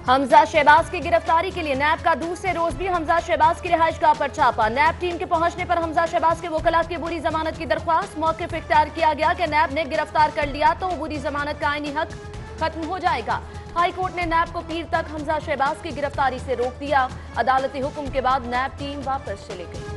हमजा शहबाज की गिरफ्तारी के लिए नैब का दूसरे रोज भी हमजा शहबाज की रिहाइशगाह पर छापा। नैब टीम के पहुंचने पर हमजा शहबाज के वकला की अबूरी जमानत की दरख्वास्त मौक़िफ़ इख्तियार किया गया कि नैब ने गिरफ्तार कर लिया तो अबूरी जमानत का आईनी हक खत्म हो जाएगा। हाई कोर्ट ने नैब को पीर तक हमजा शहबाज की गिरफ्तारी से रोक दिया। अदालती हुक्म के बाद नैब टीम वापस चली गई।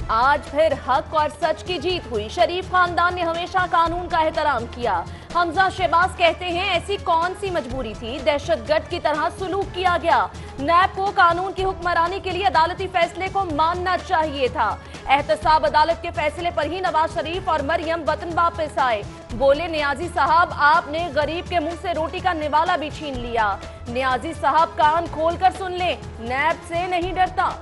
आज फिर हक और सच की जीत हुई। शरीफ खानदान ने हमेशा कानून का एहतराम किया। हमजा शहबाज कहते हैं ऐसी कौन सी मजबूरी थी, दहशतगर्द की तरह सुलूक किया गया। नैब को कानून की हुक्मरानी के लिए अदालती फैसले को मानना चाहिए था। एहतसाब अदालत के फैसले पर ही नवाज शरीफ और मरियम वतन वापस आए। बोले नियाजी साहब आपने गरीब के मुंह से रोटी का निवाला भी छीन लिया। नियाजी साहब कान खोलकर सुन ले, नैब से नहीं डरता।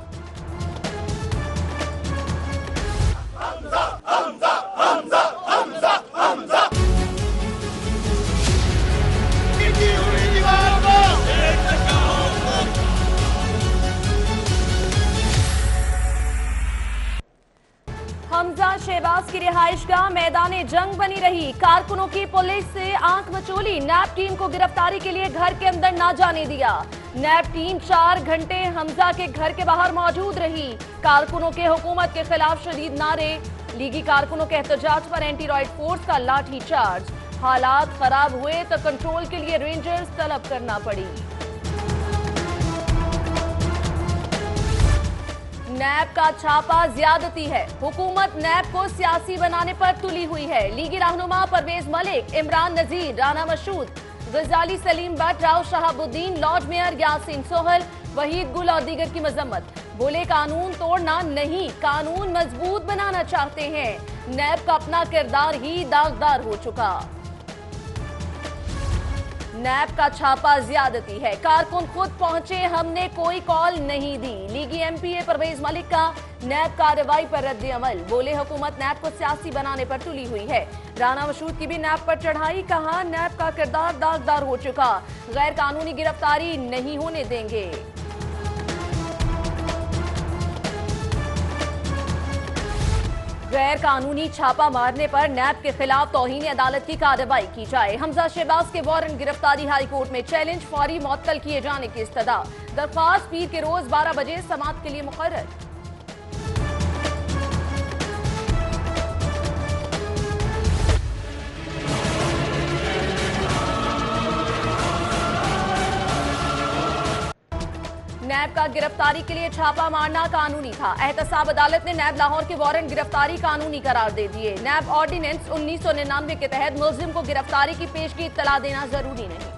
हमजा शहबाज की रिहाइशगाह मैदान जंग बनी रही। कारकुनों की पुलिस से आंख मचोली। नैब टीम को गिरफ्तारी के लिए घर के अंदर ना जाने दिया। नैब टीम 4 घंटे हमजा के घर के बाहर मौजूद रही। कारकुनों के हुकूमत के खिलाफ शदीद नारे। लीगी कारकुनों के एहतजाज पर एंटी रॉयड फोर्स का लाठी चार्ज। हालात खराब हुए तो कंट्रोल के लिए रेंजर्स तलब करना पड़ी। नैब का छापा ज्यादती है। हुकूमत नैब को सियासी बनाने पर तुली हुई है। लीगी रहनुमा परवेज मलिक, इमरान नजीर, राना मशहूद, गजाली सलीम भट्ट, राव शहाबुद्दीन, लॉर्ड मेयर यासीन सोहल, वहीद गुल और दीगर की मजम्मत। बोले कानून तोड़ना नहीं, कानून मजबूत बनाना चाहते हैं। नैब का अपना किरदार ही दागदार हो चुका। नैब का छापा ज्यादती है। कारकुन खुद पहुंचे, हमने कोई कॉल नहीं दी। लीगी एमपीए परवेज मलिक का नैब कार्रवाई पर रद्द अमल। बोले हुकूमत नैब को सियासी बनाने पर तुली हुई है। राना मशहूद की भी नैब पर चढ़ाई। कहा नैब का किरदार दागदार हो चुका, गैर कानूनी गिरफ्तारी नहीं होने देंगे। गैर कानूनी छापा मारने पर नैब के खिलाफ तौहीन अदालत की कार्रवाई की जाए। हमजा शहबाज के वारंट गिरफ्तारी हाई कोर्ट में चैलेंज, फौरी मुअत्तल किए जाने की इस्तदा। दरख्वास्त पीर के रोज 12 बजे समाअत के लिए मुकर्रर। नैब का गिरफ्तारी के लिए छापा मारना कानूनी था। एहतसाब अदालत ने नैब लाहौर के वारंट गिरफ्तारी कानूनी करार दे दिए। नैब ऑर्डिनेंस 1999 के तहत मुलजिम को गिरफ्तारी की पेशगी इत्तला देना जरूरी नहीं।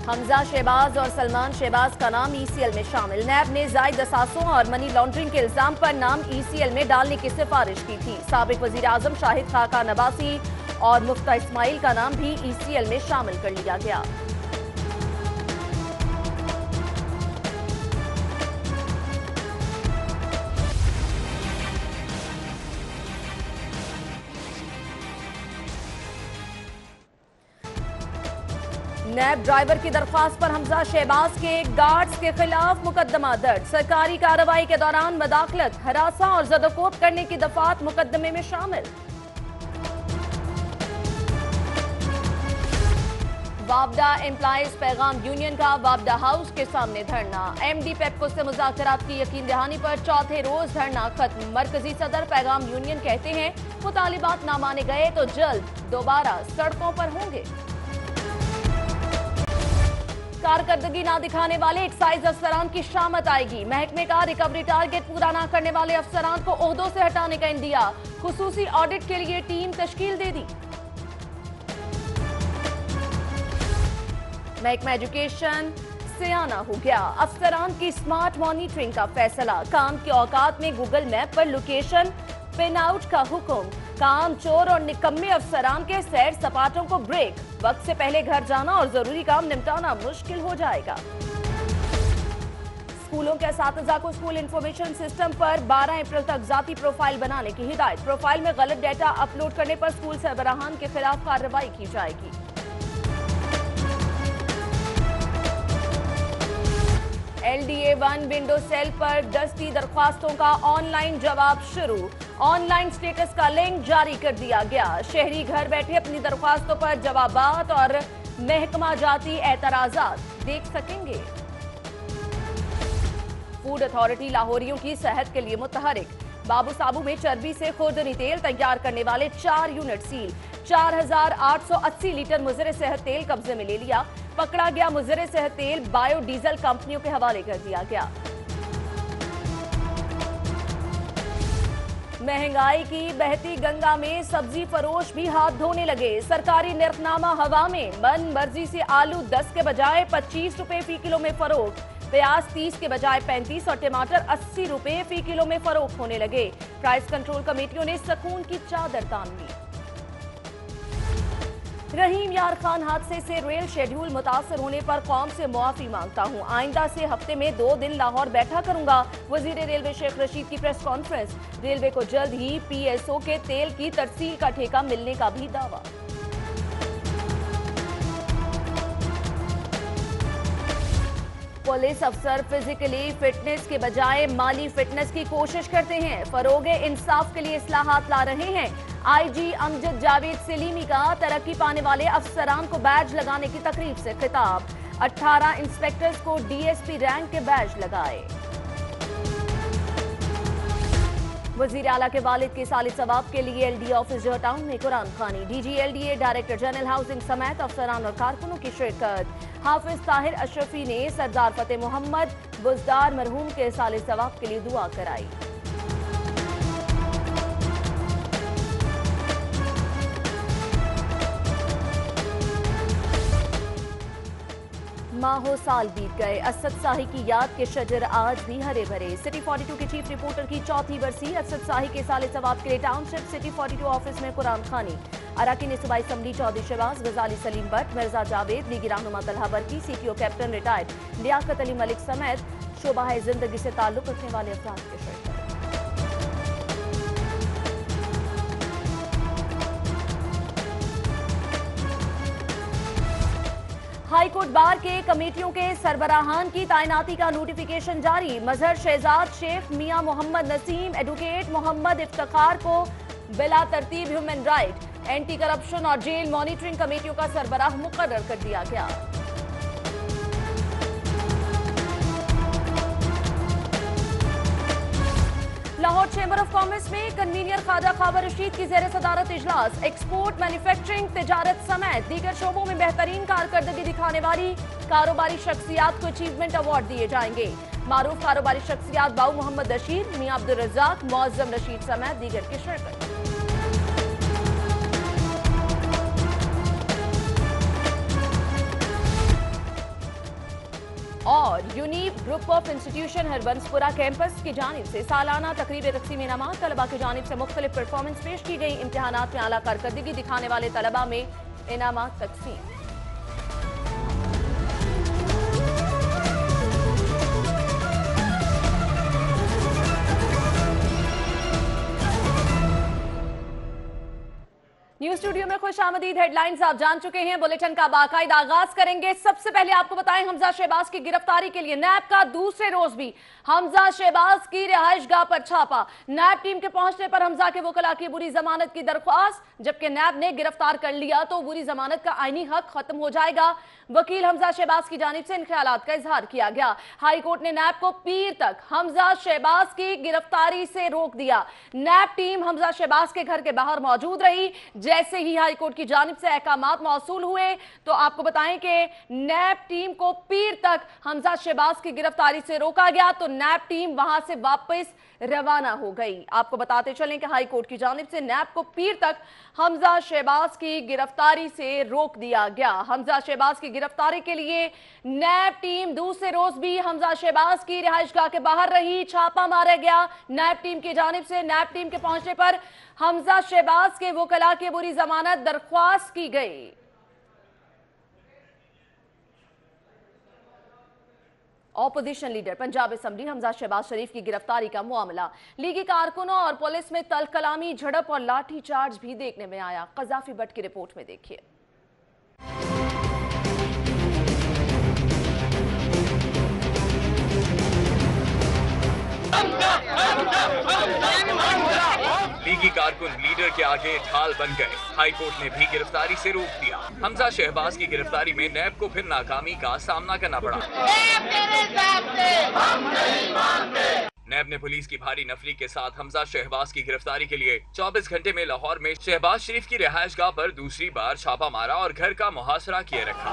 हमजा शहबाज और सलमान शहबाज का नाम ईसीएल में शामिल। नैब ने जायद असासों और मनी लॉन्ड्रिंग के इल्जाम पर नाम ईसीएल में डालने की सिफारिश की थी। साबिक वजीर आजम शाहिद खाकान अब्बासी और मुफ्ता इस्माइल का नाम भी ईसीएल में शामिल कर लिया गया। नैब ड्राइवर की दरख्वास्त पर हमजा शहबाज के गार्ड्स के खिलाफ मुकदमा दर्ज। सरकारी कार्रवाई के दौरान मदाखलत, हरासा और ज़दोकोब करने की दफात मुकदमे में शामिल। वापडा एम्प्लॉइज पैगाम यूनियन का वापडा हाउस के सामने धरना। एमडी पेप्को से मुज़ाकरात की यकीन दहानी पर चौथे रोज धरना खत्म। मरकजी सदर पैगाम यूनियन कहते हैं मुतालिबात ना माने गए तो जल्द दोबारा सड़कों पर होंगे। कारकर्दगी ना दिखाने वाले एक्साइज अफसरान की शामत आएगी। महकमे का रिकवरी टारगेट पूरा ना करने वाले अफसरान को ओहदों से हटाने का इंदिया। खुसूसी ऑडिट के लिए टीम तश्कील दे दी। महकमा एजुकेशन सियाना हो गया। अफसरान की स्मार्ट मॉनिटरिंग का फैसला। काम के औकात में गूगल मैप पर लोकेशन पिन आउट का हुक्म। काम चोर और निकम्मे अफसरान के सैर सपाटों को ब्रेक। वक्त से पहले घर जाना और जरूरी काम निपटाना मुश्किल हो जाएगा। स्कूलों के असातिज़ा को स्कूल इंफॉर्मेशन सिस्टम पर 12 अप्रैल तक जाती प्रोफाइल बनाने की हिदायत। प्रोफाइल में गलत डेटा अपलोड करने पर स्कूल सरबराहान के खिलाफ कार्रवाई की जाएगी। LDA-1 विंडो सेल पर दस्ती दरख्वास्तों का ऑनलाइन जवाब शुरू। ऑनलाइन स्टेटस का लिंक जारी कर दिया गया। शहरी घर बैठे अपनी दरख्वास्तों पर जवाबात और महकमा जाती एतराजात देख सकेंगे। फूड अथॉरिटी लाहौरियों की सेहत के लिए मुतहरिक। बाबू साबू में चर्बी से खुर्दनी तेल तैयार करने वाले 4 यूनिट सील। 4880 लीटर मुजरे सेहत तेल कब्जे में ले लिया। पकड़ा गया मुजरे सेहत तेल बायोडीजल कंपनियों के हवाले कर दिया गया। महंगाई की बहती गंगा में सब्जी फरोश भी हाथ धोने लगे। सरकारी निर्खनामा हवा में। मन मर्जी से आलू 10 के बजाय 25 रुपए फी किलो में फरोख्त। प्याज 30 के बजाय 35 और टमाटर 80 रुपए फी किलो में फरोख्त होने लगे। प्राइस कंट्रोल कमेटियों ने सुकून की चादर तान ली। रहीम यार खान हादसे से रेल शेड्यूल मुतासर होने पर कौम से मुआफी मांगता हूं। आइंदा से हफ्ते में 2 दिन लाहौर बैठा करूंगा। वजीर रेलवे शेख रशीद की प्रेस कॉन्फ्रेंस। रेलवे को जल्द ही PSO के तेल की तरसील का ठेका मिलने का भी दावा। पुलिस अफसर फिजिकली फिटनेस के बजाय माली फिटनेस की कोशिश करते हैं। फरोगे इंसाफ के लिए इस्लाहात ला रहे हैं। IG अमजद जावेद सलीमी का तरक्की पाने वाले अफसरान को बैज लगाने की तकरीब से खिताब। 18 इंस्पेक्टर्स को DSP रैंक के बैज लगाए। वजीर आला के वालिद के साले सवाब के लिए LDA ऑफिस जौहर टाउन में कुरान खानी। DG LDA director general housing समेत अफसरान और कारकुनों की शिरकत। हाफिज ताहिर अशरफी ने सरदार फतेह मोहम्मद बुजदार मरहूम के साले सवाब के लिए दुआ कराई। माहो साल बीत गए। असद शाही की याद के शजर आज भी हरे भरे। सिटी 42 के चीफ रिपोर्टर की चौथी बरसी। असद शाही के साले सवाब के लिए टाउनशिप सिटी 42 ऑफिस में कुरान खानी। अराकीन सूबाई असम्बली चौधरी शहबाज, गजाली सलीम भट्ट, मिर्जा जावेद, लीगी रहनुमा Talha Barki, CTO captain retired Liaquat Ali Malik समेत शोबा जिंदगी से ताल्लुक रखने वाले अफराद के शिरकत। हाईकोर्ट बार के कमेटियों के सरबराहान की तैनाती का नोटिफिकेशन जारी। मजहर शहजाद शेख, मियां मोहम्मद नसीम, एडवोकेट मोहम्मद इफ्तिखार को बिला तरतीब ह्यूमन राइट, एंटी करप्शन और जेल मॉनिटरिंग कमेटियों का सरबराह मुकर्रर कर दिया गया। लाहौर चैम्बर ऑफ कॉमर्स में कन्वीनियर ख्वाजा खबर रशीद की जेर सदारत इजलास। एक्सपोर्ट, मैन्युफैक्चरिंग, तिजारत समेत दीगर शोबों में बेहतरीन कारकर्दगी दिखाने वाली कारोबारी शख्सियात को अचीवमेंट अवार्ड दिए जाएंगे। मारूफ कारोबारी शख्सियात बाऊ मोहम्मद रशीद, मियां अब्दुल रज़ाक, मुअज्जम रशीद समेत दीगर की शिरकत। और unique group of institution Harbanspura campus की जानिब से सालाना तकरीब तकसीम इनामात। तलबा की जानिब से मुख्तलिफ परफॉर्मेंस पेश की गई। इम्तिहानात में आला कारकर्दगी दिखाने वाले तलबा में इनामात तकसीम। न्यूज स्टूडियो में खुश आमदीद। हेडलाइंस आप जान चुके हैं। बुलेटिन का बाकायदा आगाज करेंगे। सबसे पहले आपको बताएं, हमजा शहबाज की गिरफ्तारी के लिए नैब का दूसरे रोज भी हमजा शहबाज की रिहाइशगाह पर छापा। नैब टीम के पहुंचने पर हमजा के वकला की बुरी जमानत की दरख्वास्त। जबकि नैब ने गिरफ्तार कर लिया तो बुरी जमानत का आईनी हक खत्म हो जाएगा। वकील हमजा शहबाज की जानिब से इन ख्यालात का इजहार किया गया। हाई कोर्ट ने नैब को पीर तक हमजा शहबाज की गिरफ्तारी से रोक दिया। नैब टीम हमजा शहबाज के घर के बाहर मौजूद रही। जैसे ही हाई कोर्ट की जानिब से अहकामात मौसूल हुए तो आपको बताएं कि नैब टीम को पीर तक हमजा शहबाज की गिरफ्तारी से रोका गया तो नैब टीम वहां से वापस रवाना हो गई। आपको बताते चलें कि हाई कोर्ट की जानिब से नैब को पीर तक हमजा शहबाज की गिरफ्तारी से रोक दिया गया। हमजा शहबाज की गिरफ्तारी के लिए नैब टीम दूसरे रोज भी हमजा शहबाज की रिहाइशगाह के बाहर रही। छापा मारा गया नैब टीम की जानिब से। नैब टीम के पहुंचने पर हमजा शहबाज के वकला की बुरी जमानत दरख्वास्त की गई। Opposition leader Punjab assembly Hamza Shahbaz Sharif की गिरफ्तारी का मामला, लीगी कारकुनों और पुलिस में तलकलामी, झड़प और लाठीचार्ज भी देखने में आया। कजाफी भट्ट की रिपोर्ट में देखिए। लीगी कारकुन लीडर के आगे ढाल बन गए। हाई कोर्ट ने भी गिरफ्तारी से रोक दिया। हमजा शहबाज की गिरफ्तारी में नैब को फिर नाकामी का सामना करना पड़ा। नैब ने पुलिस की भारी नफरी के साथ हमजा शहबाज की गिरफ्तारी के लिए 24 घंटे में लाहौर में शहबाज शरीफ की रिहायशगाह पर दूसरी बार छापा मारा और घर का मुहासरा किए रखा।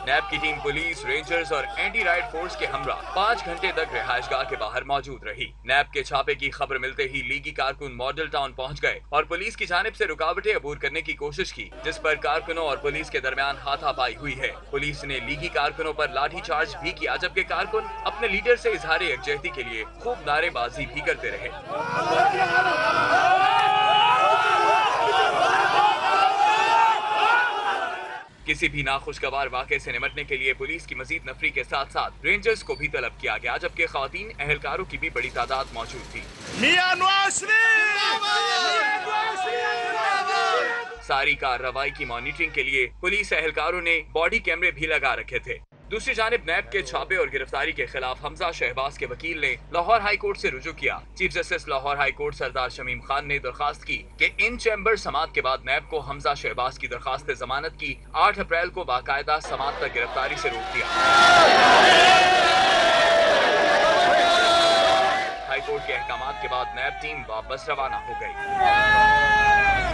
नैब की टीम पुलिस, रेंजर्स और एंटी राइड फोर्स के हमरा 5 घंटे तक रिहायशगाह के बाहर मौजूद रही। नैब के छापे की खबर मिलते ही लीगी कारकुन मॉडल टाउन पहुंच गए और पुलिस की जानिब से रुकावटें अबूर करने की कोशिश की, जिस पर कारकुनों और पुलिस के दरमियान हाथापाई हुई है। पुलिस ने लीगी कारकुनों पर लाठीचार्ज भी किया, जबकि कारकुन अपने लीडर से इजहार यकजहती के लिए खूब नारेबाजी भी करते रहे। किसी भी नाखुशगवार वाक़े से निपटने के लिए पुलिस की मजीद नफरी के साथ साथ रेंजर्स को भी तलब किया गया, जबकि ख़वातीन एहलकारों की भी बड़ी तादाद मौजूद थी। सारी कार्रवाई की मॉनिटरिंग के लिए पुलिस एहलकारों ने बॉडी कैमरे भी लगा रखे थे। दूसरी जानिब नैब के छापे और गिरफ्तारी के खिलाफ हमजा शहबाज के वकील ने लाहौर हाई कोर्ट से रुजू किया। Chief justice Lahore high court Sardar Shamim Khan ने दरखास्त की कि इन चैम्बर समात के बाद नैब को हमजा शहबाज की दरखास्त जमानत की 8 अप्रैल को बाकायदा समात तक गिरफ्तारी से रोक दिया। हाई कोर्ट के अहकामात के बाद नैब टीम वापस रवाना हो गई।